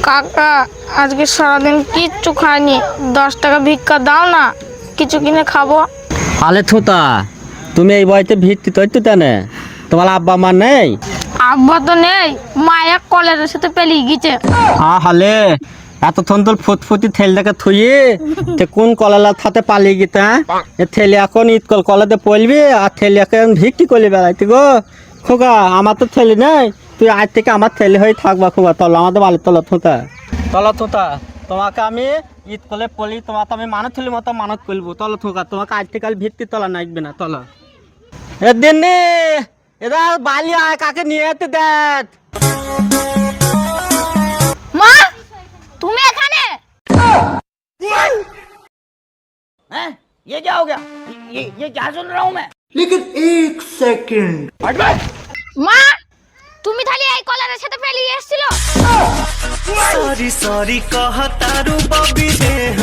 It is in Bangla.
কাকা আজকে সারাদিন কিচ্ছু খাইনি, 10 টাকা ভিক্ষা দাও না, কিছু কিনে খাবো। আলে থোতা, তুমি এই বয়তে ভিত্তি তৈরি তেনে তোমার আব্বা মা নেই? আব্বা তো নেই, মায়া কলের সাথে পেলিয়ে গেছে। হালে এতক্ষণ তোর ফুটফুটি থেলটাকে থুয়ে তে কোন কলালা থাতে পালিয়ে গেতে? এ থেলে এখন ঈদ কলাতে পড়বি আর থেলে এখন ভিক্তি করলি বেড়াইতে গো। খোকা আমার তো থেলি নেই, তুই আজ থেকে আমার থেলে হয়ে থাকবা। খোকা তল আমাদের বাড়ির তলা থোতা, তোমাকে আমি ঈদ করলে পড়লি, তোমাকে আমি মানত থলি মতো মানত করবো। তল থোকা তোমাকে আজ থেকে ভিত্তি তলা নাইকবে না। তলা এদিন নে এরা বালি আয়, কাকে নিয়ে যেতে দেখ। মা তুমি এখানে? हैं? ये क्या हो गया? ये क्या सुन रहा हूँ मैं? लेकिन एक सेकंड। हट बैठ। মা তুমি তাহলে এই কলের সাথে পেলিয়ে এসেছিল? सॉरी सॉरी कहतारू बबी देह